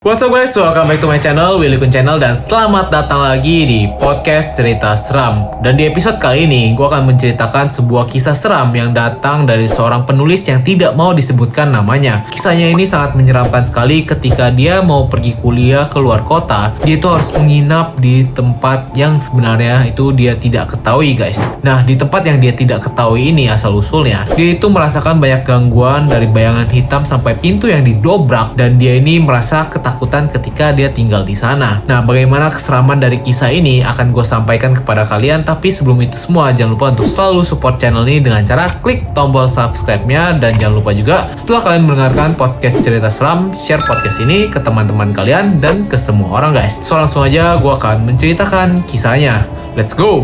What's up guys, welcome back to my channel, Willy Kun Channel, dan selamat datang lagi di podcast cerita seram. Dan di episode kali ini, gue akan menceritakan sebuah kisah seram yang datang dari seorang penulis yang tidak mau disebutkan namanya. Kisahnya ini sangat menyeramkan sekali ketika dia mau pergi kuliah ke luar kota. Dia itu harus menginap di tempat yang sebenarnya itu dia tidak ketahui guys. Nah, di tempat yang dia tidak ketahui ini asal-usulnya, dia itu merasakan banyak gangguan dari bayangan hitam sampai pintu yang didobrak. Dan dia ini merasa ketakutan ketika dia tinggal di sana. Nah, bagaimana keseraman dari kisah ini akan gue sampaikan kepada kalian. Tapi sebelum itu semua, jangan lupa untuk selalu support channel ini dengan cara klik tombol subscribe-nya. Dan jangan lupa juga setelah kalian mendengarkan podcast cerita seram, share podcast ini ke teman-teman kalian dan ke semua orang guys. So langsung aja gue akan menceritakan kisahnya. Let's go!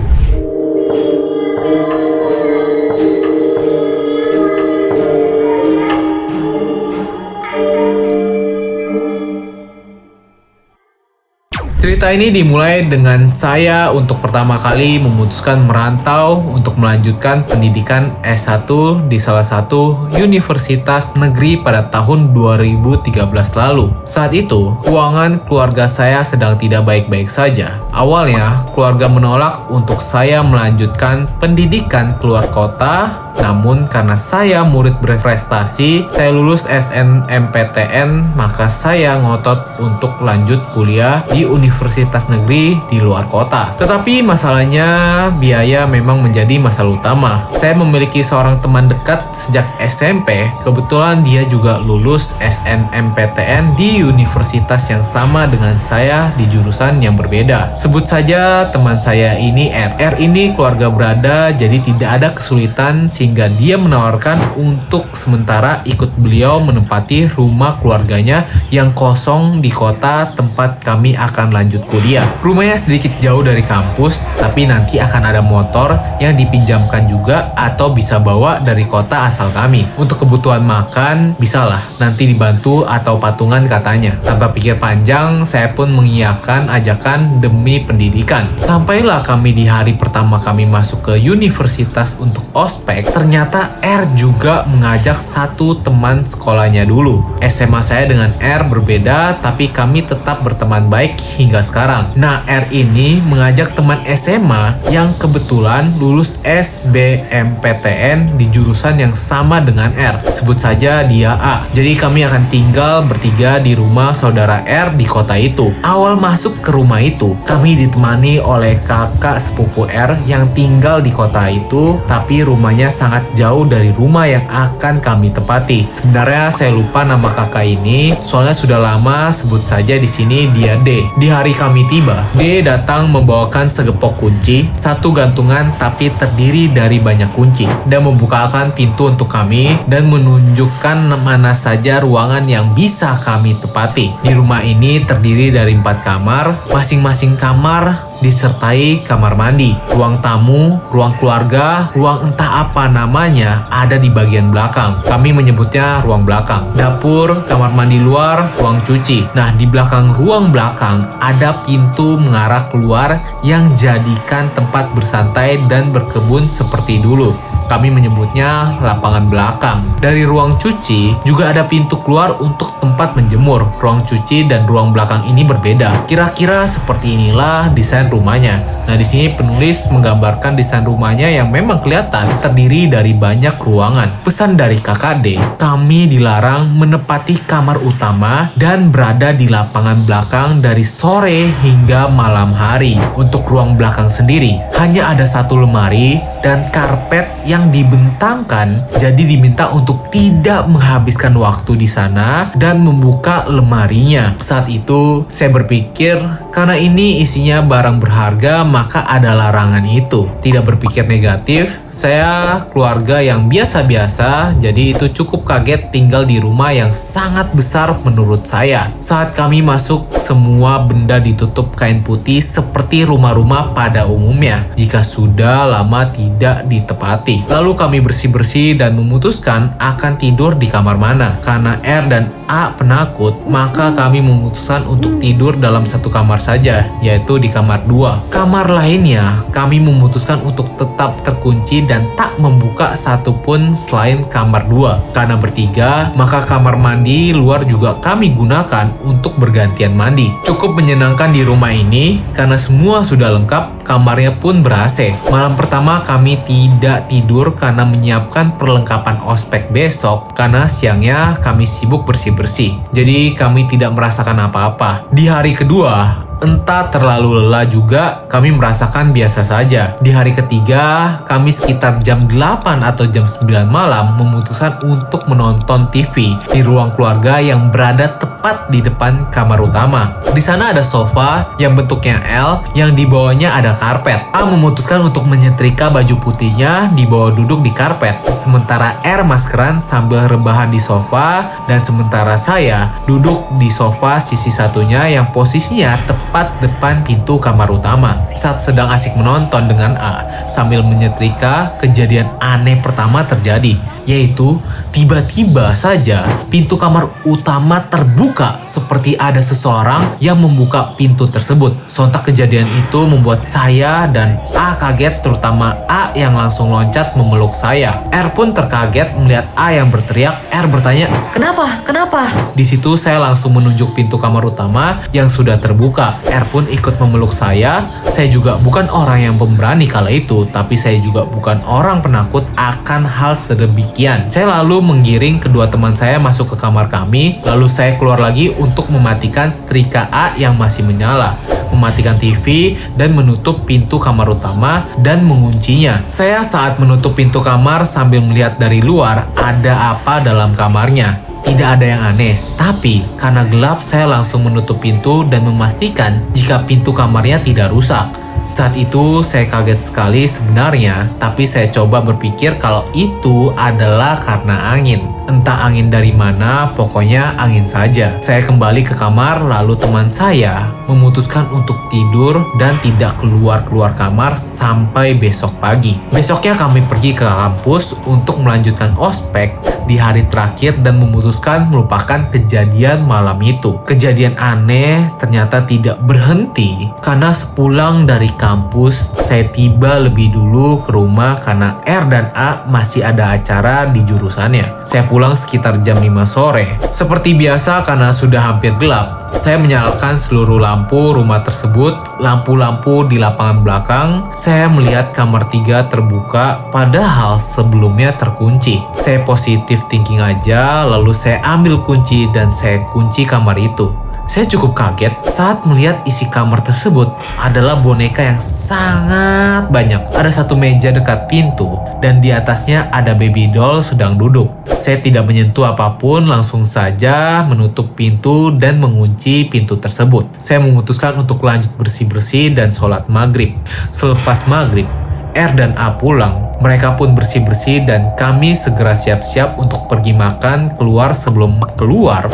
Cerita ini dimulai dengan saya untuk pertama kali memutuskan merantau untuk melanjutkan pendidikan S1 di salah satu universitas negeri pada tahun 2013 lalu. Saat itu, keuangan keluarga saya sedang tidak baik-baik saja. Awalnya, keluarga menolak untuk saya melanjutkan pendidikan keluar kota. Namun karena saya murid berprestasi, saya lulus SNMPTN, maka saya ngotot untuk lanjut kuliah di universitas negeri di luar kota. Tetapi masalahnya biaya memang menjadi masalah utama. Saya memiliki seorang teman dekat sejak SMP, kebetulan dia juga lulus SNMPTN di universitas yang sama dengan saya di jurusan yang berbeda. Sebut saja teman saya ini R. R ini keluarga berada, jadi tidak ada kesulitan sehingga dia menawarkan untuk sementara ikut beliau menempati rumah keluarganya yang kosong di kota tempat kami akan lanjut kuliah. Rumahnya sedikit jauh dari kampus, tapi nanti akan ada motor yang dipinjamkan juga atau bisa bawa dari kota asal kami. Untuk kebutuhan makan, bisalah nanti dibantu atau patungan katanya. Tanpa pikir panjang, saya pun mengiyakan ajakan demi pendidikan. Sampailah kami di hari pertama kami masuk ke universitas untuk ospek. Ternyata R juga mengajak satu teman sekolahnya dulu. SMA saya dengan R berbeda, tapi kami tetap berteman baik hingga sekarang. Nah, R ini mengajak teman SMA yang kebetulan lulus SBMPTN di jurusan yang sama dengan R. Sebut saja dia A. Jadi kami akan tinggal bertiga di rumah saudara R di kota itu. Awal masuk ke rumah itu, kami ditemani oleh kakak sepupu R yang tinggal di kota itu, tapi rumahnya sangat jauh dari rumah yang akan kami tempati. Sebenarnya saya lupa nama kakak ini, soalnya sudah lama, sebut saja di sini dia D. Di hari kami tiba, D datang membawakan segepok kunci, satu gantungan tapi terdiri dari banyak kunci, dan membukakan pintu untuk kami dan menunjukkan mana saja ruangan yang bisa kami tepati. Di rumah ini terdiri dari 4 kamar, masing-masing kamar disertai kamar mandi, ruang tamu, ruang keluarga, ruang entah apa namanya ada di bagian belakang. Kami menyebutnya ruang belakang. Dapur, kamar mandi luar, ruang cuci. Nah, di belakang ruang belakang ada pintu mengarah keluar yang jadikan tempat bersantai dan berkebun seperti dulu. Kami menyebutnya lapangan belakang. Dari ruang cuci juga ada pintu keluar untuk tempat menjemur. Ruang cuci dan ruang belakang ini berbeda. Kira-kira seperti inilah desain rumahnya. Nah, di sini penulis menggambarkan desain rumahnya yang memang kelihatan terdiri dari banyak ruangan. Pesan dari kakak D, kami dilarang menempati kamar utama dan berada di lapangan belakang dari sore hingga malam hari. Untuk ruang belakang sendiri, hanya ada satu lemari dan karpet yang dibentangkan, jadi diminta untuk tidak menghabiskan waktu di sana dan membuka lemarinya. Saat itu saya berpikir karena ini isinya barang berharga maka ada larangan itu. Tidak berpikir negatif, saya keluarga yang biasa-biasa, jadi itu cukup kaget tinggal di rumah yang sangat besar menurut saya. Saat kami masuk, semua benda ditutup kain putih seperti rumah-rumah pada umumnya jika sudah lama tidak ditepati. Lalu kami bersih-bersih dan memutuskan akan tidur di kamar mana. Karena R dan A penakut, maka kami memutuskan untuk tidur dalam satu kamar saja, yaitu di kamar 2. Kamar lainnya, kami memutuskan untuk tetap terkunci dan tak membuka satupun selain kamar 2. Karena bertiga, maka kamar mandi luar juga kami gunakan untuk bergantian mandi. Cukup menyenangkan di rumah ini, karena semua sudah lengkap, kamarnya pun ber-AC. Malam pertama kami tidak tidur karena menyiapkan perlengkapan ospek besok, karena siangnya kami sibuk bersih-bersih. Jadi kami tidak merasakan apa-apa. Di hari kedua, entah terlalu lelah juga, kami merasakan biasa saja. Di hari ketiga, kami sekitar jam 8 atau jam 9 malam memutuskan untuk menonton TV di ruang keluarga yang berada tepat di depan kamar utama. Di sana ada sofa yang bentuknya L, yang di bawahnya ada karpet. A memutuskan untuk menyetrika baju putihnya di bawah duduk di karpet, sementara R maskeran sambil rebahan di sofa, dan sementara saya duduk di sofa sisi satunya yang posisinya tepat depan pintu kamar utama. Saat sedang asik menonton dengan A sambil menyetrika, kejadian aneh pertama terjadi, yaitu tiba-tiba saja pintu kamar utama terbuka seperti ada seseorang yang membuka pintu tersebut. Sontak kejadian itu membuat saya dan A kaget, terutama A yang langsung loncat memeluk saya. R pun terkaget melihat A yang berteriak. R bertanya, "Kenapa? Kenapa?" Di situ saya langsung menunjuk pintu kamar utama yang sudah terbuka. R pun ikut memeluk saya. Saya juga bukan orang yang pemberani kala itu, tapi saya juga bukan orang penakut akan hal sedemikian. Saya lalu menggiring kedua teman saya masuk ke kamar kami, lalu saya keluar lagi untuk mematikan setrika A yang masih menyala, mematikan TV, dan menutup pintu kamar utama dan menguncinya. Saya saat menutup pintu kamar sambil melihat dari luar ada apa dalam kamarnya. Tidak ada yang aneh, tapi karena gelap saya langsung menutup pintu dan memastikan jika pintu kamarnya tidak rusak. Saat itu saya kaget sekali sebenarnya, tapi saya coba berpikir kalau itu adalah karena angin. Entah angin dari mana, pokoknya angin saja. Saya kembali ke kamar, lalu teman saya memutuskan untuk tidur dan tidak keluar kamar sampai besok pagi. Besoknya kami pergi ke kampus untuk melanjutkan ospek di hari terakhir dan memutuskan melupakan kejadian malam itu. Kejadian aneh ternyata tidak berhenti, karena sepulang dari kampus, saya tiba lebih dulu ke rumah karena R dan A masih ada acara di jurusannya. Saya pulang sekitar jam 5 sore. Seperti biasa karena sudah hampir gelap, saya menyalakan seluruh lampu rumah tersebut, lampu-lampu di lapangan belakang. Saya melihat kamar 3 terbuka, padahal sebelumnya terkunci. Saya positif thinking aja, lalu saya ambil kunci dan saya kunci kamar itu. Saya cukup kaget saat melihat isi kamar tersebut adalah boneka yang sangat banyak. Ada satu meja dekat pintu dan di atasnya ada baby doll sedang duduk. Saya tidak menyentuh apapun, langsung saja menutup pintu dan mengunci pintu tersebut. Saya memutuskan untuk lanjut bersih-bersih dan sholat maghrib. Selepas maghrib, R dan A pulang. Mereka pun bersih-bersih dan kami segera siap-siap untuk pergi makan. Sebelum keluar,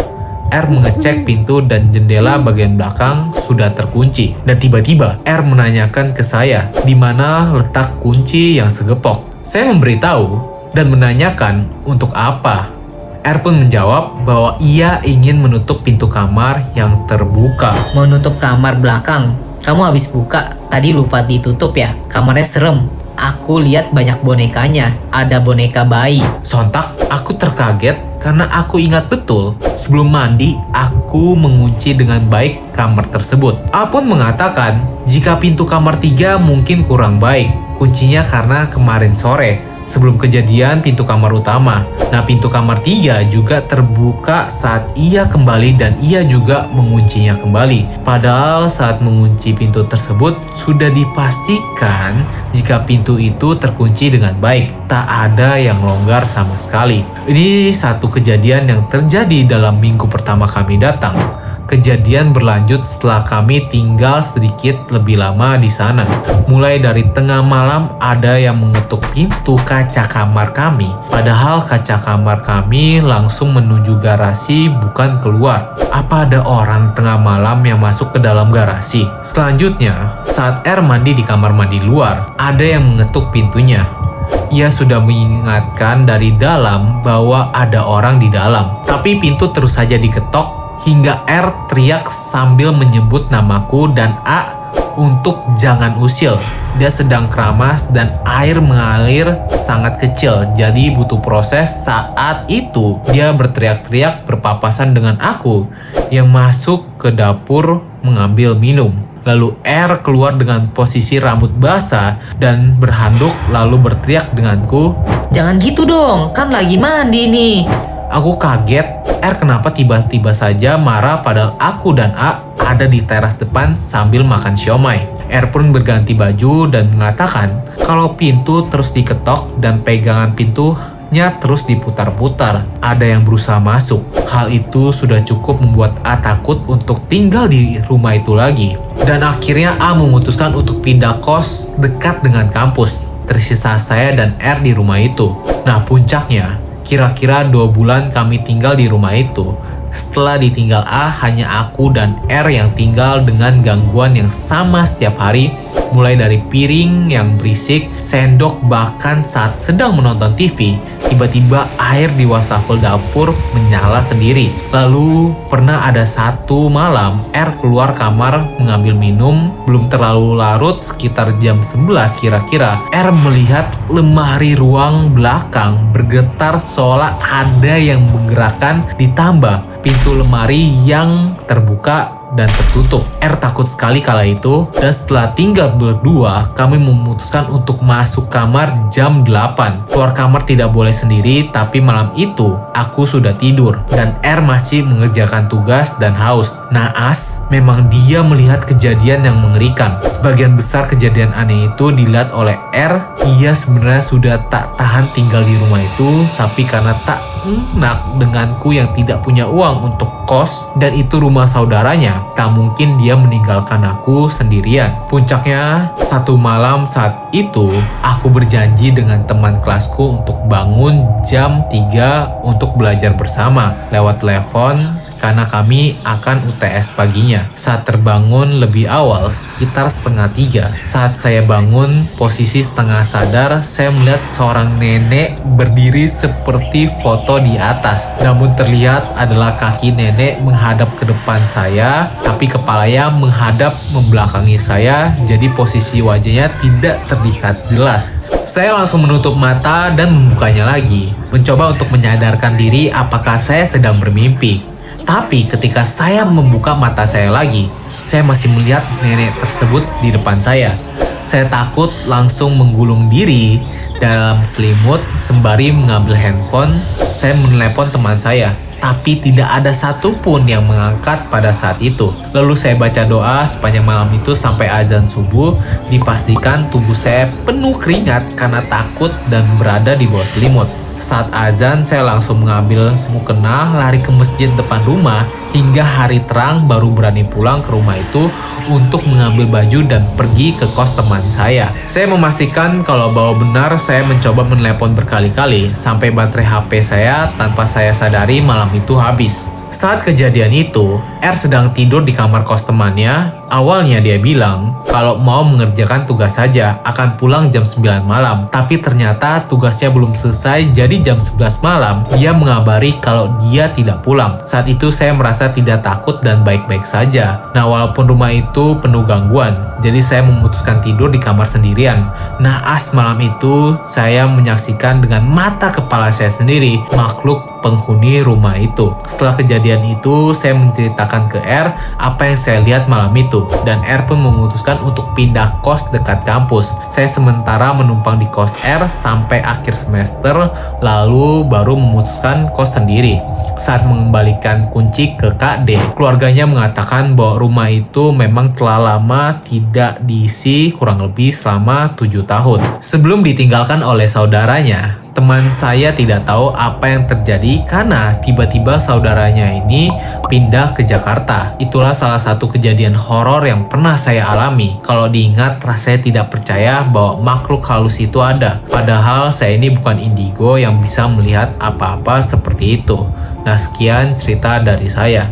R mengecek pintu dan jendela bagian belakang sudah terkunci. Dan tiba-tiba R menanyakan ke saya di mana letak kunci yang segepok. Saya memberitahu dan menanyakan untuk apa. R pun menjawab bahwa ia ingin menutup pintu kamar yang terbuka. Menutup kamar belakang. Kamu habis buka, tadi lupa ditutup ya? Kamarnya serem. Aku lihat banyak bonekanya. Ada boneka bayi. Sontak aku terkaget karena aku ingat betul sebelum mandi aku mengunci dengan baik kamar tersebut. A pun mengatakan jika pintu kamar 3 mungkin kurang baik kuncinya karena kemarin sore sebelum kejadian pintu kamar utama. Nah, pintu kamar 3 juga terbuka saat ia kembali dan ia juga menguncinya kembali. Padahal saat mengunci pintu tersebut sudah dipastikan jika pintu itu terkunci dengan baik. Tak ada yang longgar sama sekali. Ini satu kejadian yang terjadi dalam minggu pertama kami datang. Kejadian berlanjut setelah kami tinggal sedikit lebih lama di sana. Mulai dari tengah malam ada yang mengetuk pintu kaca kamar kami. Padahal kaca kamar kami langsung menuju garasi, bukan keluar. Apa ada orang tengah malam yang masuk ke dalam garasi? Selanjutnya, saat R mandi di kamar mandi luar, ada yang mengetuk pintunya. Ia sudah mengingatkan dari dalam bahwa ada orang di dalam. Tapi pintu terus saja diketok hingga R teriak sambil menyebut namaku dan A untuk jangan usil. Dia sedang keramas dan air mengalir sangat kecil, jadi butuh proses. Saat itu dia berteriak-teriak berpapasan dengan aku yang masuk ke dapur mengambil minum. Lalu R keluar dengan posisi rambut basah dan berhanduk lalu berteriak denganku, Jangan gitu dong, kan lagi mandi nih. Aku kaget, R kenapa tiba-tiba saja marah padahal aku dan A ada di teras depan sambil makan siomay. R pun berganti baju dan mengatakan kalau pintu terus diketok dan pegangan pintunya terus diputar-putar. Ada yang berusaha masuk. Hal itu sudah cukup membuat A takut untuk tinggal di rumah itu lagi. Dan akhirnya A memutuskan untuk pindah kos dekat dengan kampus. Tersisa saya dan R di rumah itu. Nah, puncaknya, kira-kira 2 bulan kami tinggal di rumah itu. Setelah ditinggal A, hanya aku dan R yang tinggal dengan gangguan yang sama setiap hari, mulai dari piring yang berisik, sendok, bahkan saat sedang menonton TV, tiba-tiba air di wastafel dapur menyala sendiri. Lalu pernah ada satu malam, R keluar kamar mengambil minum, belum terlalu larut, sekitar jam 11 kira-kira, R melihat lemari ruang belakang bergetar seolah ada yang menggerakkan, ditambah pintu lemari yang terbuka dan tertutup. R takut sekali kala itu, dan setelah tinggal berdua, kami memutuskan untuk masuk kamar jam 8. Keluar kamar tidak boleh sendiri, tapi malam itu aku sudah tidur dan R masih mengerjakan tugas dan haus. Naas, memang dia melihat kejadian yang mengerikan. Sebagian besar kejadian aneh itu dilihat oleh R. Ia sebenarnya sudah tak tahan tinggal di rumah itu, tapi karena tak enak denganku yang tidak punya uang untuk kos dan itu rumah saudaranya, tak mungkin dia meninggalkan aku sendirian. Puncaknya, satu malam saat itu aku berjanji dengan teman kelasku untuk bangun jam 3 untuk belajar bersama lewat telepon karena kami akan UTS paginya. Saat terbangun lebih awal, sekitar setengah 3. Saat saya bangun, posisi tengah sadar, saya melihat seorang nenek berdiri seperti foto di atas. Namun terlihat adalah kaki nenek menghadap ke depan saya, tapi kepalanya menghadap membelakangi saya, jadi posisi wajahnya tidak terlihat jelas. Saya langsung menutup mata dan membukanya lagi, mencoba untuk menyadarkan diri apakah saya sedang bermimpi. Tapi ketika saya membuka mata saya lagi, saya masih melihat nenek tersebut di depan saya. Saya takut langsung menggulung diri dalam selimut sembari mengambil handphone. Saya menelepon teman saya, tapi tidak ada satupun yang mengangkat pada saat itu. Lalu saya baca doa sepanjang malam itu sampai azan subuh. Dipastikan tubuh saya penuh keringat karena takut dan berada di bawah selimut. Saat azan, saya langsung mengambil mukena, lari ke masjid depan rumah, hingga hari terang baru berani pulang ke rumah itu untuk mengambil baju dan pergi ke kos teman saya. Saya memastikan kalau bahwa benar saya mencoba menelepon berkali-kali, sampai baterai HP saya tanpa saya sadari malam itu habis. Saat kejadian itu, R sedang tidur di kamar kos temannya. Awalnya dia bilang kalau mau mengerjakan tugas saja, akan pulang jam 9 malam. Tapi ternyata tugasnya belum selesai, jadi jam 11 malam dia mengabari kalau dia tidak pulang. Saat itu saya merasa tidak takut dan baik-baik saja. Nah, walaupun rumah itu penuh gangguan, jadi saya memutuskan tidur di kamar sendirian. Naas malam itu, saya menyaksikan dengan mata kepala saya sendiri makhluk penghuni rumah itu. Setelah kejadian itu, saya menceritakan ke R apa yang saya lihat malam itu, dan R pun memutuskan untuk pindah kos dekat kampus. Saya sementara menumpang di kos R sampai akhir semester, lalu baru memutuskan kos sendiri. Saat mengembalikan kunci ke Kak D, keluarganya mengatakan bahwa rumah itu memang telah lama tidak diisi, kurang lebih selama 7 tahun. Sebelum ditinggalkan oleh saudaranya, teman saya tidak tahu apa yang terjadi karena tiba-tiba saudaranya ini pindah ke Jakarta. Itulah salah satu kejadian horor yang pernah saya alami. Kalau diingat, rasanya tidak percaya bahwa makhluk halus itu ada. Padahal saya ini bukan indigo yang bisa melihat apa-apa seperti itu. Nah, sekian cerita dari saya.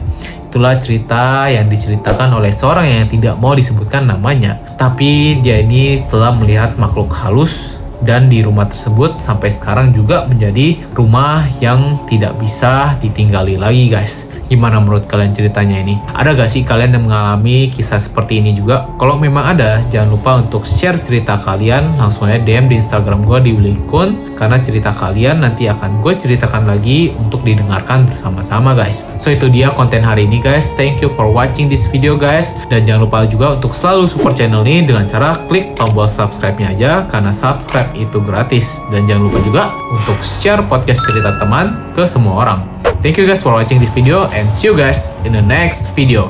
Itulah cerita yang diceritakan oleh seorang yang tidak mau disebutkan namanya. Tapi dia ini telah melihat makhluk halus dan di rumah tersebut sampai sekarang juga menjadi rumah yang tidak bisa ditinggali lagi guys. Gimana menurut kalian ceritanya ini? Ada gak sih kalian yang mengalami kisah seperti ini juga? Kalau memang ada, jangan lupa untuk share cerita kalian. Langsung aja DM di Instagram gue di Willy_kun, karena cerita kalian nanti akan gue ceritakan lagi untuk didengarkan bersama-sama guys. So itu dia konten hari ini guys. Thank you for watching this video guys. Dan jangan lupa juga untuk selalu support channel ini dengan cara klik tombol subscribe-nya aja, karena subscribe itu gratis. Dan jangan lupa juga untuk share podcast cerita teman ke semua orang. Thank you guys for watching this video and see you guys in the next video.